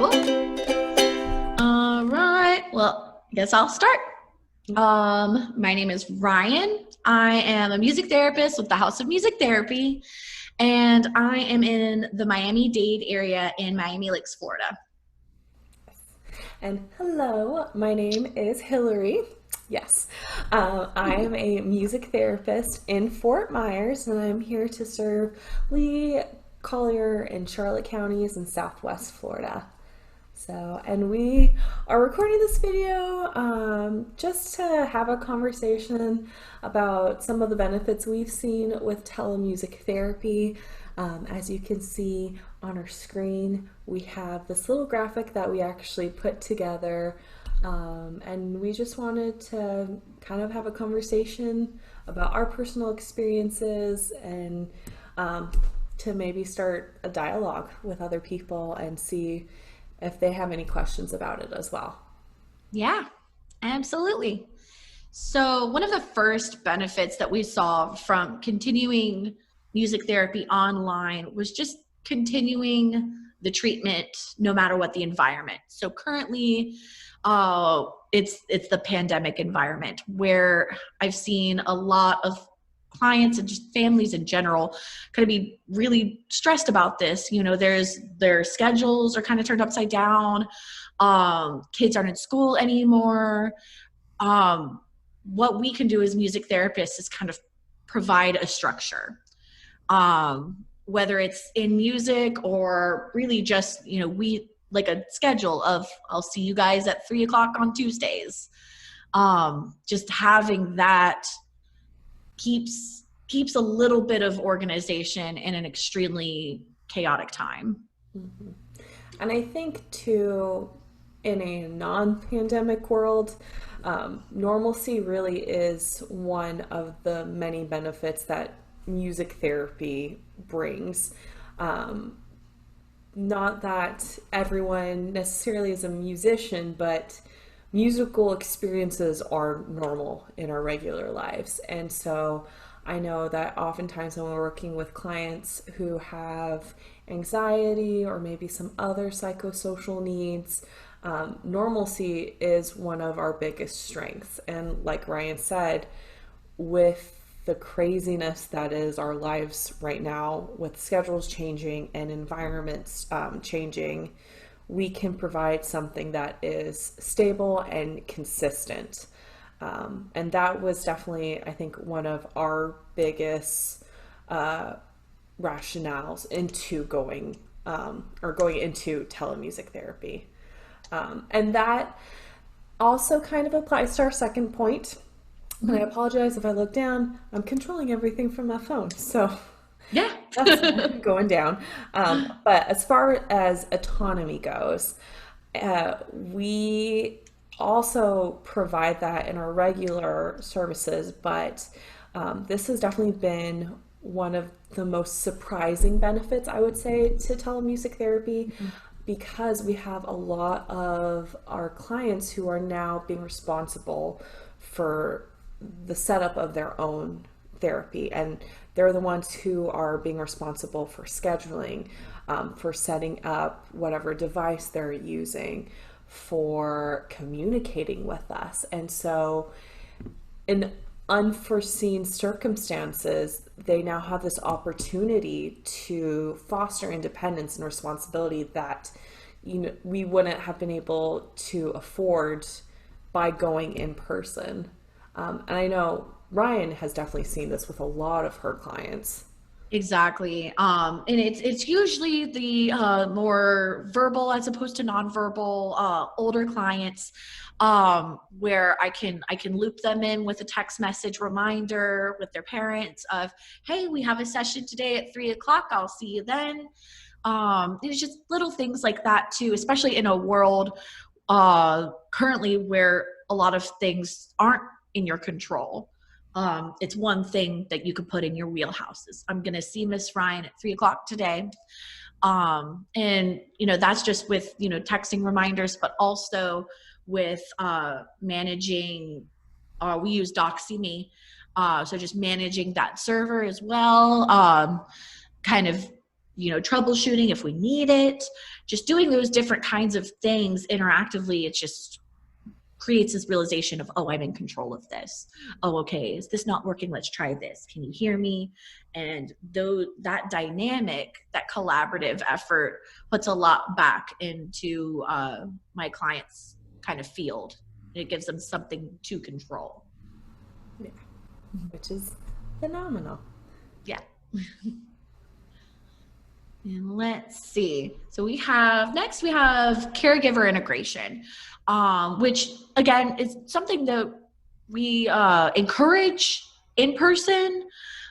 Cool. All right. Well, I guess I'll start. My name is Ryan. I am a music therapist with the House of Music Therapy, and I am in the Miami-Dade area in Miami Lakes, Florida. And hello, my name is Hillary. Yes, I am a music therapist in Fort Myers, and I'm here to serve Lee, Collier, and Charlotte counties in Southwest Florida. And we are recording this video just to have a conversation about some of the benefits we've seen with telemusic therapy. As you can see on our screen, we have this little graphic that we actually put together, and we just wanted to kind of have a conversation about our personal experiences and to maybe start a dialogue with other people and see if they have any questions about it as well. Yeah, absolutely. So, one of the first benefits that we saw from continuing music therapy online was just continuing the treatment no matter what the environment. So, currently, it's the pandemic environment where I've seen a lot of clients and just families in general kind of be really stressed about this. Their schedules are kind of turned upside down. Kids aren't in school anymore. What we can do as music therapists is kind of provide a structure, whether it's in music or really just, we like a schedule of, I'll see you guys at 3:00 on Tuesdays. Just having that keeps a little bit of organization in an extremely chaotic time. Mm-hmm. And I think too, in a non-pandemic world, normalcy really is one of the many benefits that music therapy brings. Not that everyone necessarily is a musician, but musical experiences are normal in our regular lives. And so I know that oftentimes when we're working with clients who have anxiety or maybe some other psychosocial needs, normalcy is one of our biggest strengths. And like Ryan said, with the craziness that is our lives right now, with schedules changing and environments changing, we can provide something that is stable and consistent. And that was definitely, I think, one of our biggest rationales into going into telemusic therapy. And that also kind of applies to our second point. And I apologize if I look down. I'm controlling everything from my phone. So Yeah. that's going down. But as far as autonomy goes, we also provide that in our regular services, but this has definitely been one of the most surprising benefits, I would say, to telemusic therapy, because we have a lot of our clients who are now being responsible for the setup of their own therapy, and they're the ones who are being responsible for scheduling, for setting up whatever device they're using, for communicating with us. And so in unforeseen circumstances, they now have this opportunity to foster independence and responsibility that we wouldn't have been able to afford by going in person. And I know Ryan has definitely seen this with a lot of her clients. Exactly. And it's usually the more verbal as opposed to nonverbal older clients, where I can loop them in with a text message reminder with their parents of, hey, we have a session today at 3:00. I'll see you then. It's just little things like that too, especially in a world currently where a lot of things aren't in your control. It's one thing that you could put in your wheelhouse is, I'm going to see Miss Ryan at 3:00 today. And, that's just with, texting reminders, but also with managing, we use DoxyMe. So just managing that server as well, kind of troubleshooting if we need it, just doing those different kinds of things interactively. It just creates this realization of, oh, I'm in control of this. Oh, okay, is this not working? Let's try this. Can you hear me? And though that dynamic, that collaborative effort puts a lot back into my clients' kind of field. It gives them something to control. Yeah, which is phenomenal. Yeah. And let's see. So we have caregiver integration, which again is something that we encourage in person,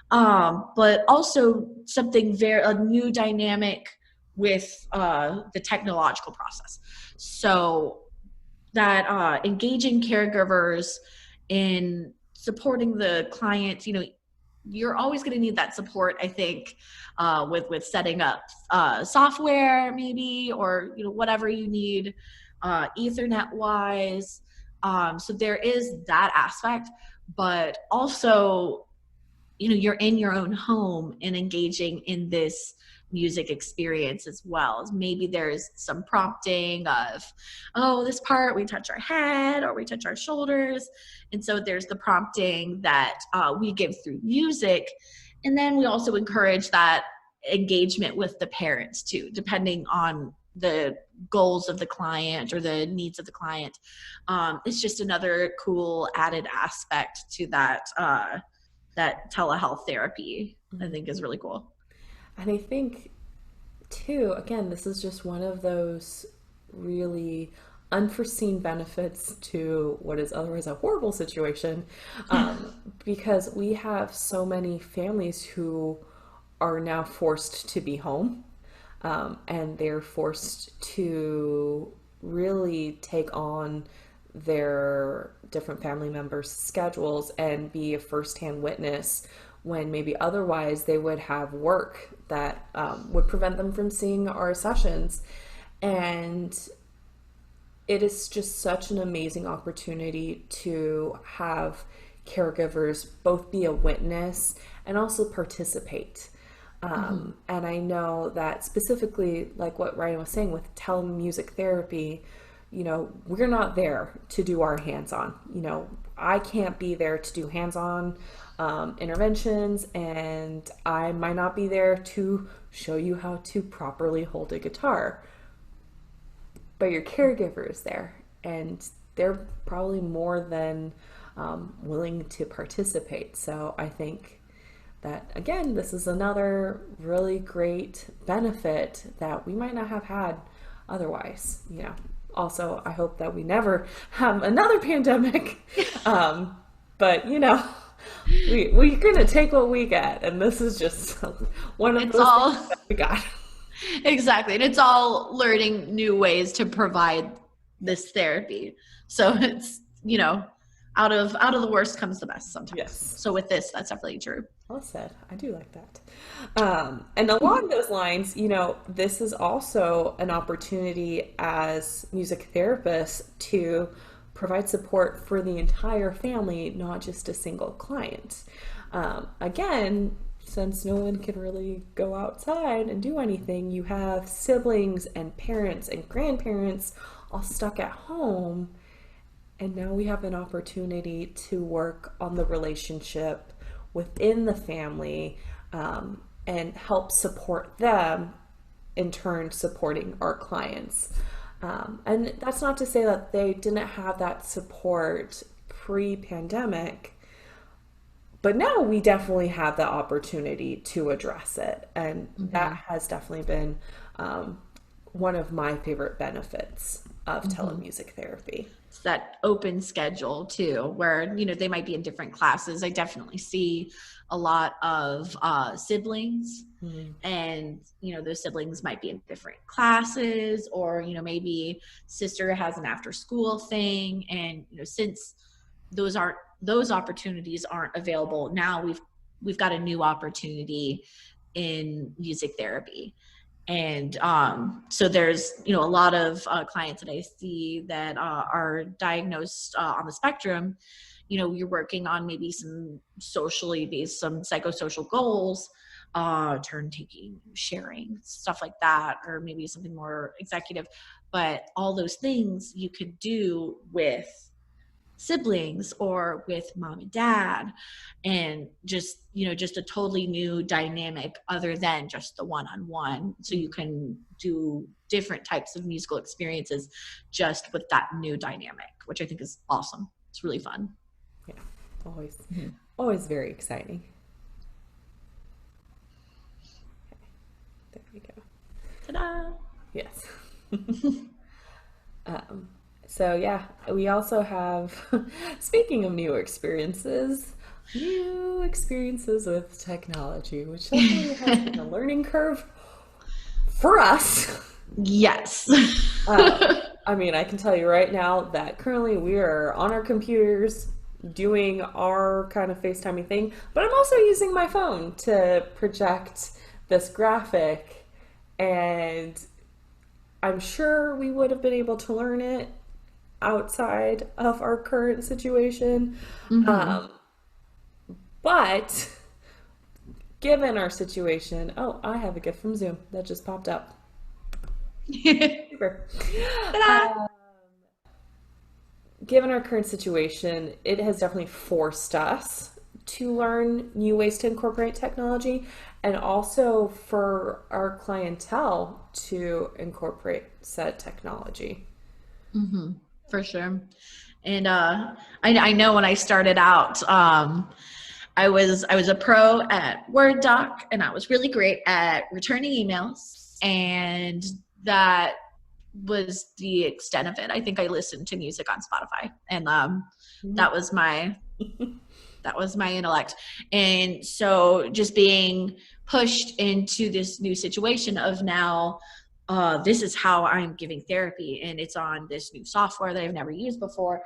but also something a new dynamic with the technological process. So that engaging caregivers in supporting the client, you're always going to need that support, I think, with setting up software maybe, or whatever you need Ethernet wise. So there is that aspect, but also you're in your own home and engaging in this music experience as well. Maybe there's some prompting of, oh, this part we touch our head or we touch our shoulders, and so there's the prompting that we give through music. And then we also encourage that engagement with the parents too, depending on the goals of the client or the needs of the client. It's just another cool added aspect to that telehealth therapy. I think is really cool. And I think, too, again, this is just one of those really unforeseen benefits to what is otherwise a horrible situation, because we have so many families who are now forced to be home, and they're forced to really take on their different family members' schedules and be a firsthand witness when maybe otherwise they would have work that would prevent them from seeing our sessions. And it is just such an amazing opportunity to have caregivers both be a witness and also participate. And I know that specifically, like what Ryan was saying with Tele-Music therapy, we're not there to do our hands-on. I can't be there to do hands-on interventions, and I might not be there to show you how to properly hold a guitar. But your caregiver is there, and they're probably more than willing to participate. So I think that, again, this is another really great benefit that we might not have had otherwise. Also, I hope that we never have another pandemic. But we're gonna take what we get, and this is just one of those things that we got. Exactly, and it's all learning new ways to provide this therapy. So it's out of the worst comes the best sometimes. Yes. So with this, that's definitely true. Well said. I do like that. And along those lines, this is also an opportunity as music therapists to provide support for the entire family, not just a single client. Again, since no one can really go outside and do anything, you have siblings and parents and grandparents all stuck at home. And now we have an opportunity to work on the relationship within the family, and help support them, in turn supporting our clients. And that's not to say that they didn't have that support pre-pandemic, but now we definitely have the opportunity to address it. And that has definitely been one of my favorite benefits of Tele-Music therapy. It's that open schedule too, where they might be in different classes. I definitely see a lot of siblings, and those siblings might be in different classes, or maybe sister has an after school thing, and since those opportunities aren't available now, we've got a new opportunity in music therapy. And so there's a lot of clients that I see that are diagnosed on the spectrum. You're working on maybe some socially based, some psychosocial goals, turn taking, sharing, stuff like that, or maybe something more executive. But all those things you could do with siblings or with mom and dad, and just, just a totally new dynamic other than just the one-on-one. So you can do different types of musical experiences just with that new dynamic, which I think is awesome. It's really fun. Yeah, always, Mm-hmm. always very exciting. There we go. Ta-da. Yes. Um, so yeah, we also have, speaking of new experiences with technology, which definitely has been a learning curve for us. Yes. I mean, I can tell you right now that currently we are on our computers doing our kind of FaceTiming thing, but I'm also using my phone to project this graphic, and I'm sure we would have been able to learn it outside of our current situation. Mm-hmm. Um, but given our situation, oh, I have a gift from Zoom that just popped up. Super. Ta-da. Um, Given our current situation, it has definitely forced us to learn new ways to incorporate technology, and also for our clientele to incorporate said technology. Mm-hmm. For sure. And I know when I started out, I was a pro at Word Doc, and I was really great at returning emails, and that was the extent of it. I think I listened to music on Spotify, and that was my that was my intellect. And so just being pushed into this new situation of now, this is how I'm giving therapy, and it's on this new software that I've never used before.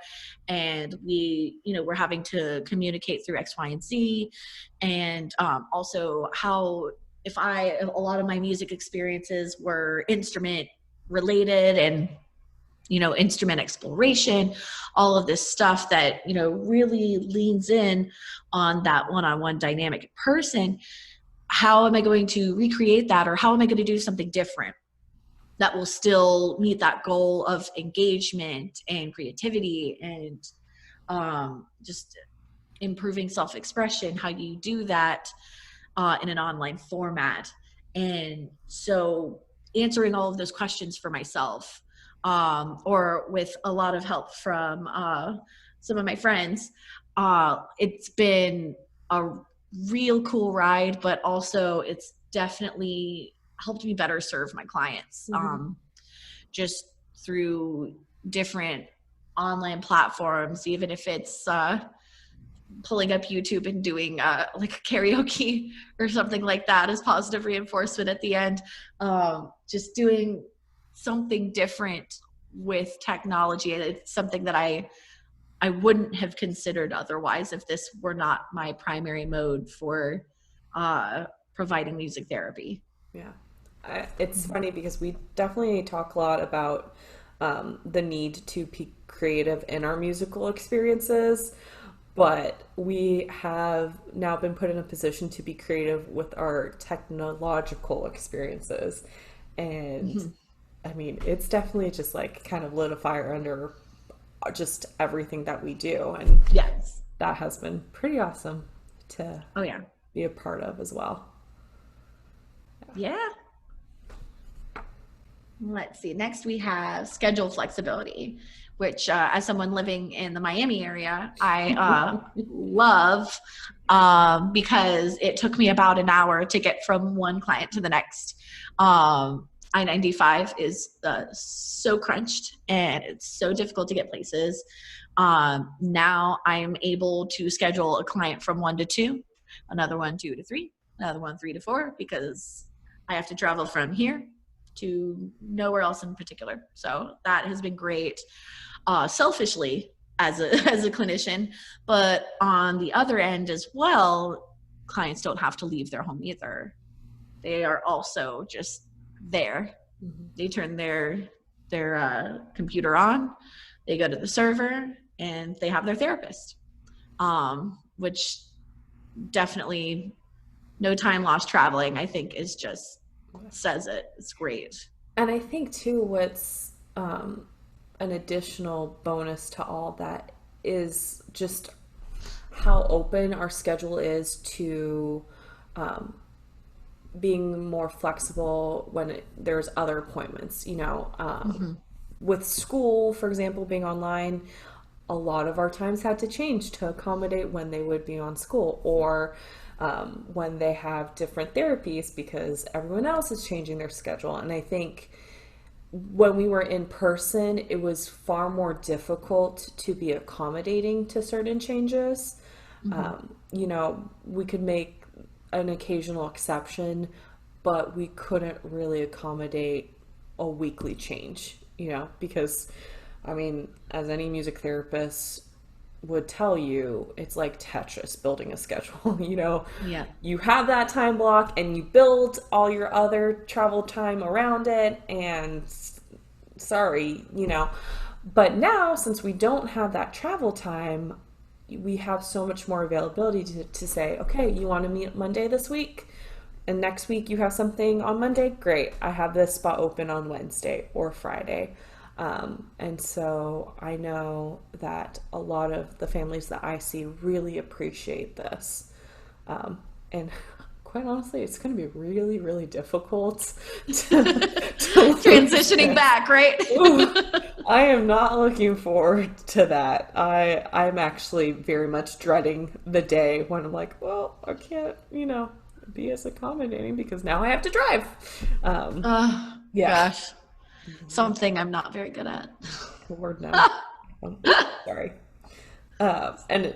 And we're having to communicate through X, Y, and Z. And also how, if a lot of my music experiences were instrument related, and instrument exploration, all of this stuff that really leans in on that one-on-one dynamic person. How am I going to recreate that, or how am I going to do something different that will still meet that goal of engagement and creativity, and just improving self-expression? How do you do that in an online format? And so answering all of those questions for myself, or with a lot of help from some of my friends, it's been a real cool ride, but also it's definitely helped me better serve my clients, Mm-hmm. just through different online platforms, even if it's pulling up YouTube and doing like karaoke or something like that as positive reinforcement at the end. Just doing something different with technology. It's something that I wouldn't have considered otherwise if this were not my primary mode for uh, providing music therapy. Yeah. It's funny because we definitely talk a lot about the need to be creative in our musical experiences, but we have now been put in a position to be creative with our technological experiences. And Mm-hmm. I mean, it's definitely just like kind of lit a fire under just everything that we do. And Yes. that has been pretty awesome to Oh yeah. be a part of as well. Yeah. Let's see. Next, we have schedule flexibility, which, as someone living in the Miami area, I love, because it took me about an hour to get from one client to the next. I-95 is so crunched, and it's so difficult to get places. Now I'm able to schedule a client from 1 to 2, another one 2 to 3, another one 3 to 4, because I have to travel from here to nowhere else in particular. So that has been great, selfishly as a as a clinician, but on the other end as well, clients don't have to leave their home either. They are also just there. Mm-hmm. They turn their computer on, they go to the server, and they have their therapist, which definitely no time lost traveling, I think is just says it. It's great. And I think too, what's an additional bonus to all that is just how open our schedule is to um, being more flexible when there's other appointments. With school, for example, being online, a lot of our times had to change to accommodate when they would be on school, or when they have different therapies because everyone else is changing their schedule. And I think when we were in person, it was far more difficult to be accommodating to certain changes. Mm-hmm. We could make an occasional exception, but we couldn't really accommodate a weekly change, because I mean, as any music therapist would tell you, it's like Tetris building a schedule. Yeah. You have that time block and you build all your other travel time around it, and sorry. But now, since we don't have that travel time, we have so much more availability to say, okay, you want to meet Monday this week? And next week you have something on Monday? Great. I have this spot open on Wednesday or Friday. And so I know that a lot of the families that I see really appreciate this. And quite honestly, it's going to be really, really difficult to Transitioning back, right? Ooh, I am not looking forward to that. I'm actually very much dreading the day when I'm like, well, I can't, be as accommodating because now I have to drive. Yeah. Gosh, something I'm not very good at. Lord no. Sorry. And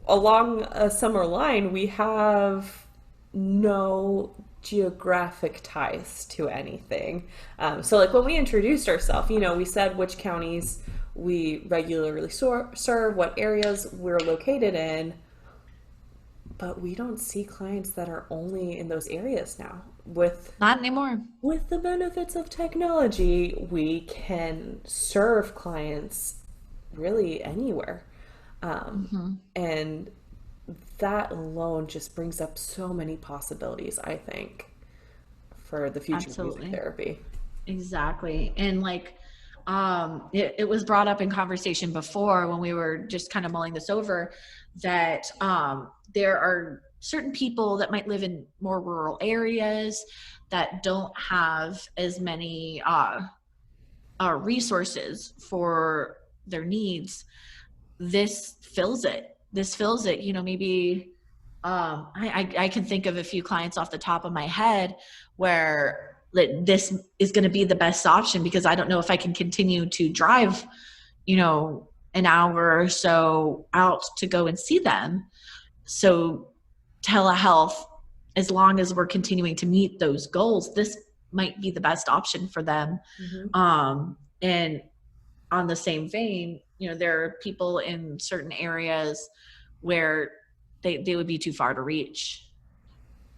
along a summer line, we have no geographic ties to anything. So like when we introduced ourselves, we said which counties we regularly serve, what areas we're located in, but we don't see clients that are only in those areas now. Not anymore. With the benefits of technology, we can serve clients really anywhere. And that alone just brings up so many possibilities, I think, for the future of music Absolutely. therapy. Exactly. And it was brought up in conversation before when we were just kind of mulling this over that there are certain people that might live in more rural areas that don't have as many resources for their needs. This fills it. Maybe I can think of a few clients off the top of my head where this is going to be the best option because I don't know if I can continue to drive, an hour or so out to go and see them. So telehealth, as long as we're continuing to meet those goals, this might be the best option for them. Mm-hmm. And on the same vein, there are people in certain areas where they would be too far to reach.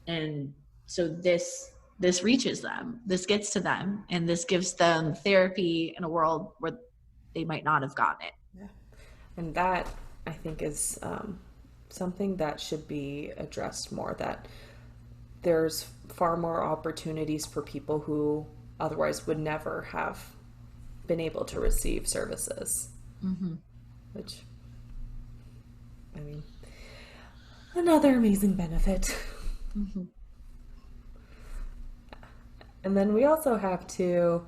And so this reaches them, this gets to them, and this gives them therapy in a world where they might not have gotten it. Yeah. And that, I think, is something that should be addressed more, that there's far more opportunities for people who otherwise would never have been able to receive services. Mm-hmm. Which, I mean, another amazing benefit. Mm-hmm. And then we also have to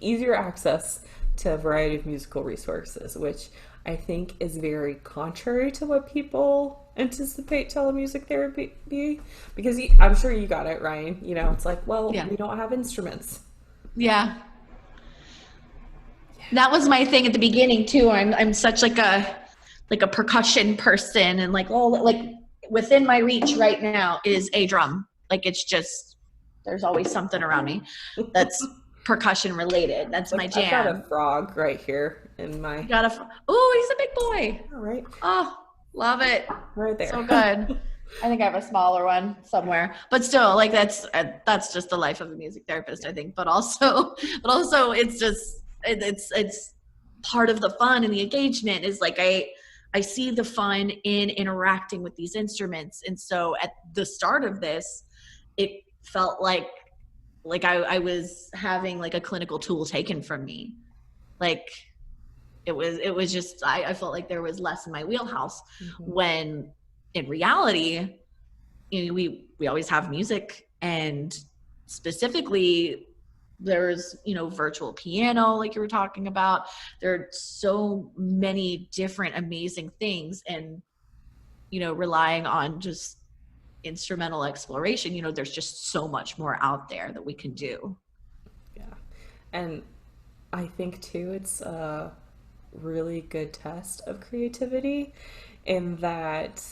easier access to a variety of musical resources, which I think is very contrary to what people anticipate telemusic therapy be. Because I'm sure you got it, Ryan. It's like, well, Yeah. we don't have instruments. Yeah. That was my thing at the beginning too. I'm such like a percussion person, and within my reach right now is a drum. It's just there's always something around me that's percussion related. That's my I've got a jam. frog right here in my. He's a big boy. All right. Oh, love it. Right there. So good. I think I have a smaller one somewhere, but still, that's just the life of a music therapist, I think. But also, it's just it's part of the fun and the engagement is I see the fun in interacting with these instruments. And so at the start of this, it felt like I was having like a clinical tool taken from me. Like it was just I felt like there was less in my wheelhouse, Mhm. when in reality, we always have music, and specifically there's virtual piano like you were talking about. There are so many different amazing things, and relying on just instrumental exploration, there's just so much more out there that we can do. Yeah. And I think too, it's a really good test of creativity in that,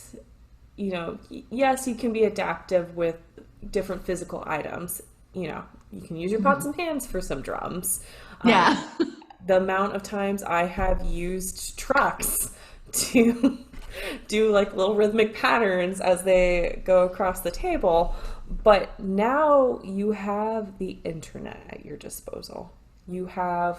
yes, you can be adaptive with different physical items. You can use your pots Mhm. and pans for some drums. Um, Yeah. the amount of times I have used trucks to do like little rhythmic patterns as they go across the table. But now you have the internet at your disposal. You have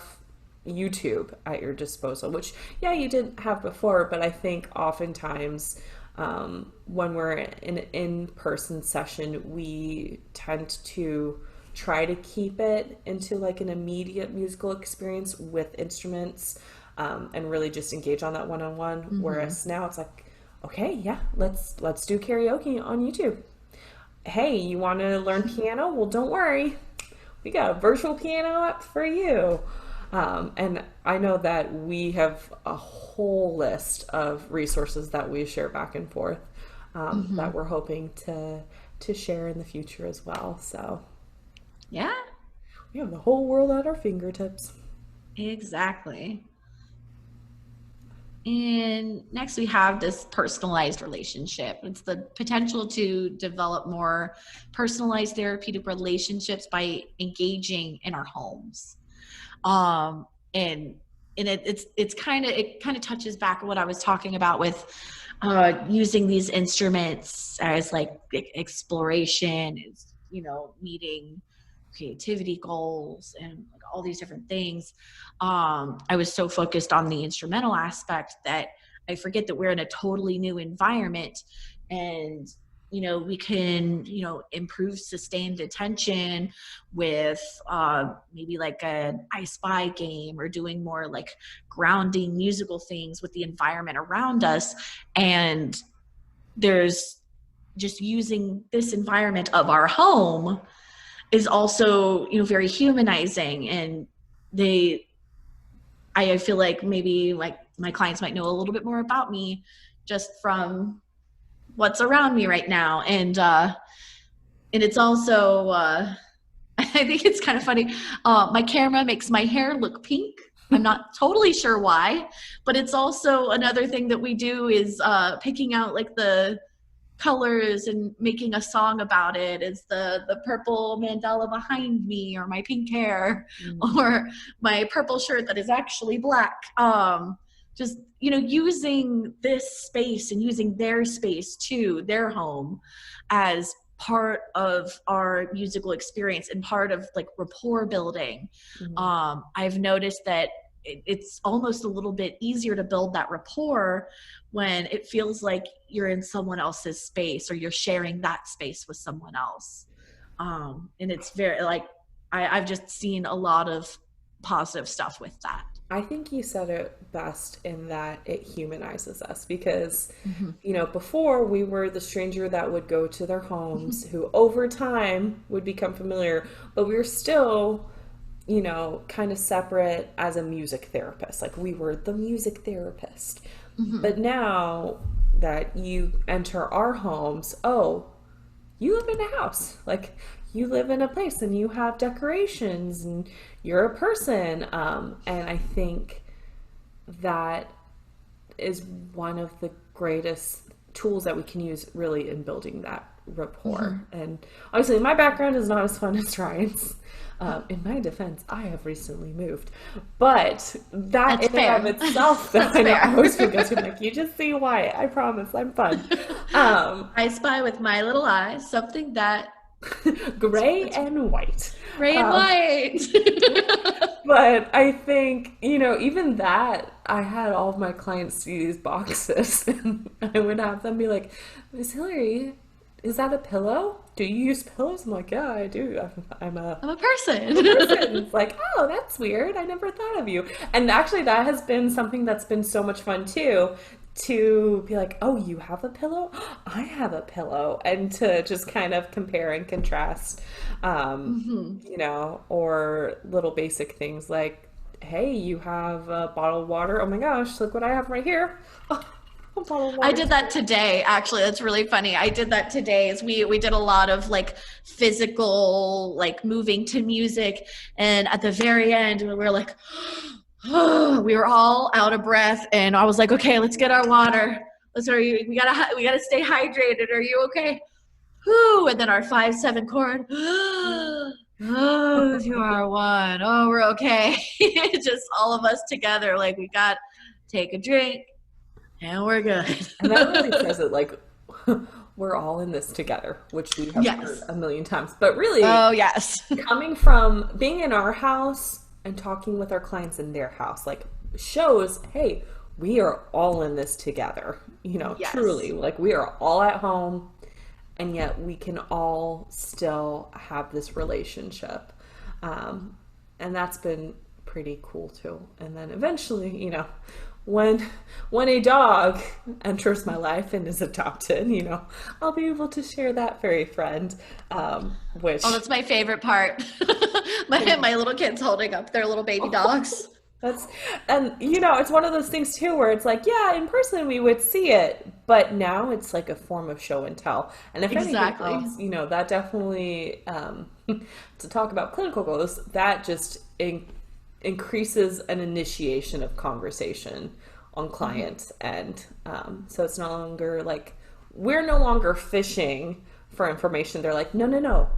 YouTube at your disposal, which, yeah, you didn't have before, but I think oftentimes when we're in an in person session, we tend to try to keep it into like an immediate musical experience with instruments, and really just engage on that one on one. Hmm. Whereas now it's like, okay, yeah, let's do karaoke on YouTube. Hey, you want to learn piano? Well, don't worry, we got a virtual piano app for you. And I know that we have a whole list of resources that we share back and forth, that Hmm. we're hoping to share in the future as well. So Yeah, we have the whole world at our fingertips. exactly. And next, we have this personalized relationship. It's the potential to develop more personalized therapeutic relationships by engaging in our homes. Um, and it kind of touches back on what I was talking about with using these instruments as like exploration, is meeting creativity goals and like all these different things. I was so focused on the instrumental aspect that I forget that we're in a totally new environment, and we can improve sustained attention with maybe like an I Spy game, or doing more like grounding musical things with the environment around us. And there's just using this environment of our home is also very humanizing. And they I feel like maybe like my clients might know a little bit more about me just from what's around me right now. And it's also I think it's kind of funny. My camera makes my hair look pink. I'm not totally sure why, but it's also another thing that we do is picking out like the colors and making a song about it. Is the purple mandala behind me, or my pink hair, Mm-hmm. or my purple shirt that is actually black. Just using this space and using their space too, their home, as part of our musical experience and part of like rapport building. Mm-hmm. I've noticed that it's almost a little bit easier to build that rapport when it feels like you're in someone else's space, or you're sharing that space with someone else. And it's very like I've just seen a lot of positive stuff with that. I think you said it best in that it humanizes us because, Mhm. before we were the stranger that would go to their homes who over time would become familiar, but we were still, kind of separate as a music therapist. Like we were the music therapist. But Mhm. now that you enter our homes, oh, you live in a house. Like you live in a place and you have decorations and you're a person. And I think that is one of the greatest tools that we can use really in building that rapport. Mhm. And obviously, my background is not as fun as Ryan's. In my defense, I have recently moved, but that That's in and of fair. itself, though, That's I know I fair. always feel guilty. I'm like, you just see why. I promise, I'm fun. Um, I spy with my little eyes something that gray it's and white. gray and Um, white. But I think, even that, I had all of my clients see these boxes and I would have them be like, Miss Hillary, is that a pillow? Do you use pillows? I'm like, yeah, I do. I'm a I'm a person. person. It's like, oh, that's weird. I never thought of you. And actually, that has been something that's been so much fun too, to be like, oh, you have a pillow? I have a pillow. And to just kind of compare and contrast, Hmm. or little basic things like, hey, you have a bottle of water. Oh my gosh, look what I have right here. Oh, a bottle of I water. did that today. Actually, that's really funny. I did that today. Is we did a lot of like physical, like moving to music, and at the very end, we were like, we were all out of breath, and I was like, okay, let's get our water. Let's hurry. We gotta stay hydrated. Are you okay? Whoo! And then our 5/7 chord. Oh, 2 hour 1. Oh, we're okay. Just all of us together. Like we got take a drink and we're good. And that really says it like we're all in this together, which we have heard Yes. a million times. But really, Oh, yes. coming from being in our house and talking with our clients in their house, like shows, hey, we are all in this together. Truly, Yes. like we are all at home and yet we can all still have this relationship. Um, and that's been pretty cool too. And then eventually, when when a dog enters my life and is adopted, I'll be able to share that furry friend, Oh, which that's my favorite part. My little kids holding up their little baby dogs. that's, and it's one of those things too where it's like, yeah, in person we would see it, but now it's like a form of show and tell. And if anything Exactly. else, that definitely, to talk about clinical goals, that just increases an initiation of conversation on Mhm. clients. And so it's no longer like, we're no longer fishing for information. They're like, no, no, no,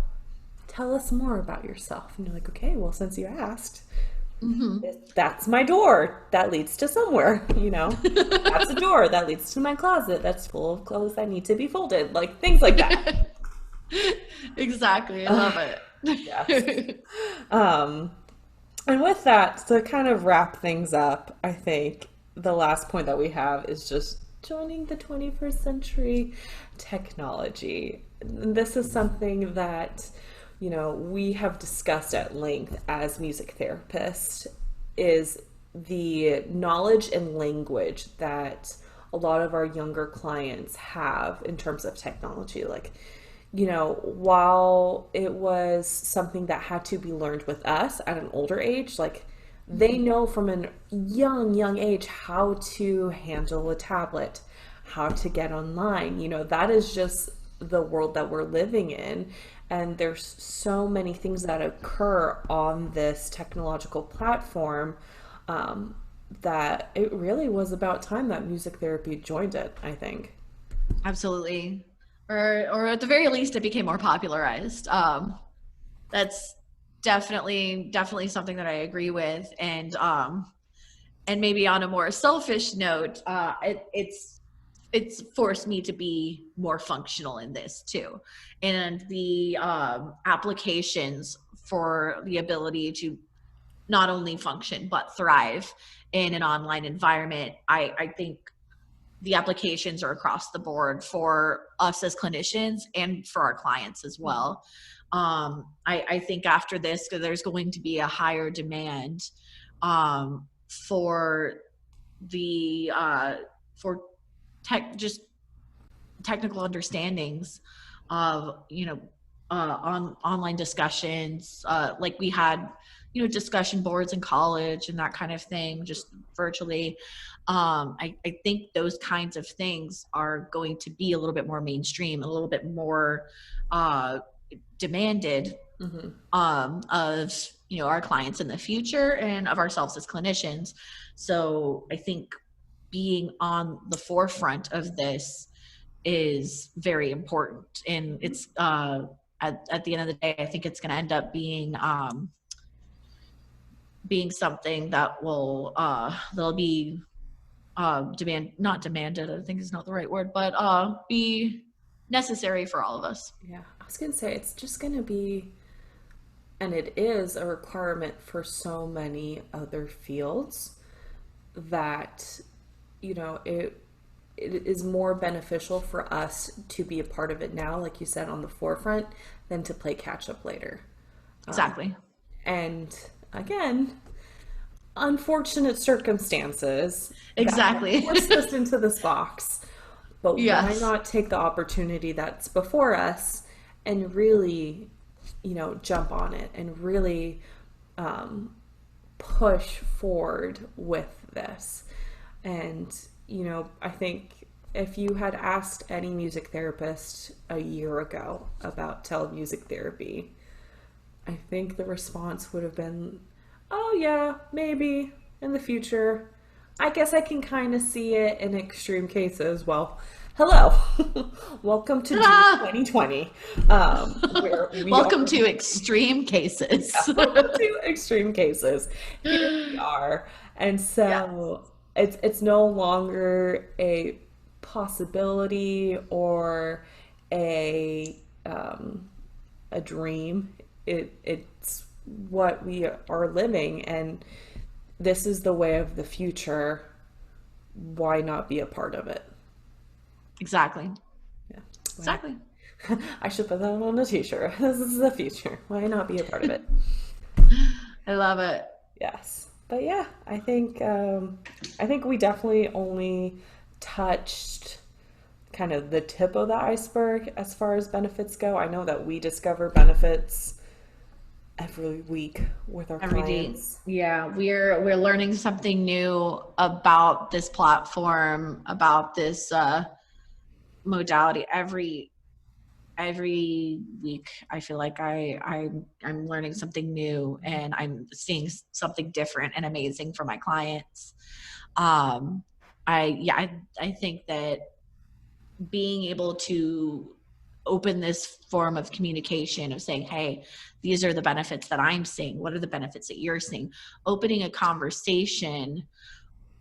tell us more about yourself. And you're like, okay, well, since you asked, Mhm. that's my door that leads to somewhere, that's a door that leads to my closet that's full of clothes that need to be folded, like things like that. Exactly. I love uh, yes. it. um and with that, to kind of wrap things up, I think the last point that we have is just joining the 21st century technology. This is something that we have discussed at length as music therapists, is the knowledge and language that a lot of our younger clients have in terms of technology. Like, while it was something that had to be learned with us at an older age, like they Mhm. know from a young age how to handle a tablet, how to get online. That is just the world that we're living in. And there's so many things that occur on this technological platform, um, that it really was about time that music therapy joined it, I think. Absolutely. Or at the very least, it became more popularized. That's definitely something that I agree with. And maybe on a more selfish note, it's forced me to be more functional in this too, and the applications for the ability to not only function but thrive in an online environment. I think the applications are across the board for us as clinicians and for our clients as well. I think after this, there's going to be a higher demand for the for just technical understandings of on online discussions, like we had discussion boards in college and that kind of thing, just virtually. I think those kinds of things are going to be a little bit more mainstream, a little bit more uh, demanded Mm-hmm. of our clients in the future and of ourselves as clinicians. So I think being on the forefront of this is very important, and it's at the end of the day, I think it's going to end up being something that will there'll be demand not demanded, I think is not the right word, but be necessary for all of us. Yeah, I was gonna say it's just gonna be And it is a requirement for so many other fields that, it is more beneficial for us to be a part of it now, like you said, on the forefront, than to play catch up later. Exactly. And again, unfortunate circumstances that have Exactly. forced us into this box. But why Yes. not take the opportunity that's before us and really, jump on it and really push forward with this? And, I think if you had asked any music therapist a year ago about telemusic therapy, I think the response would have been, oh, yeah, maybe in the future. I guess I can kind of see it in extreme cases. Well, hello. Welcome to June Ta-da! 2020, where we Welcome are. to extreme cases. Welcome to extreme cases. Here we are. And Yes. so it's no longer a possibility or a a dream. It's what we are living, and this is the way of the future. Why not be a part of it? Exactly. Yeah. Why? Exactly. I should put that on a t-shirt. This is the future. Why not be a part of it? I love it. Yes. But yeah, I think we definitely only touched kind of the tip of the iceberg as far as benefits go. I know that we discover benefits every week with our Every day. clients. Yeah, we're learning something new about this platform, about this modality every week. I feel like I'm learning something new and I'm seeing something different and amazing for my clients. Um I think that being able to open this form of communication of saying, hey, these are the benefits that I'm seeing, what are the benefits that you're seeing, opening a conversation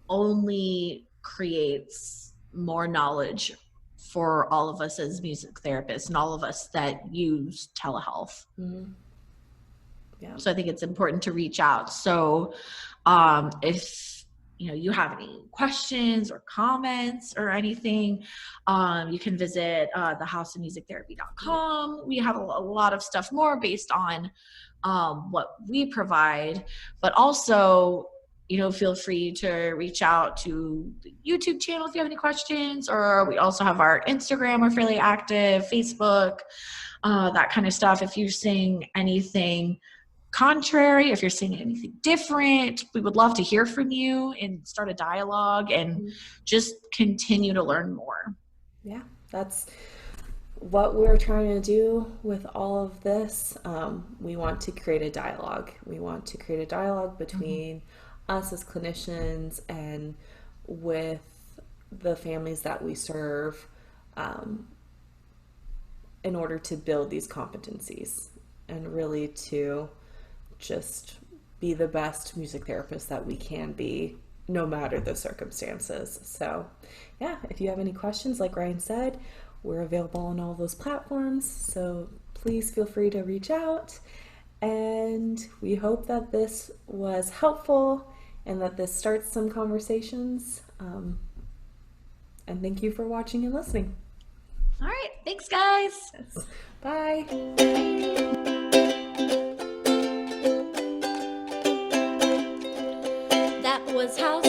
only creates more knowledge for all of us as music therapists and all of us that use telehealth. Mm-hmm. Yeah. So I think it's important to reach out. So if you have any questions or comments or anything, you can visit thehouseofmusictherapy.com. We have a lot of stuff more based on what we provide, but also feel free to reach out to the YouTube channel if you have any questions, or we also have our Instagram. We're fairly active, Facebook, that kind of stuff. If you're seeing anything contrary, if you're seeing anything different, we would love to hear from you and start a dialogue and just continue to learn more. Yeah, that's what we're trying to do with all of this. We want to create a dialogue. We want to create a dialogue between us as clinicians and with the families that we serve, in order to build these competencies and really to just be the best music therapist that we can be, no matter the circumstances. So, yeah, if you have any questions, like Ryan said, we're available on all those platforms. So please feel free to reach out. And we hope that this was helpful and that this starts some conversations. And thank you for watching and listening. All right. Thanks, guys. Yes. Bye. That was House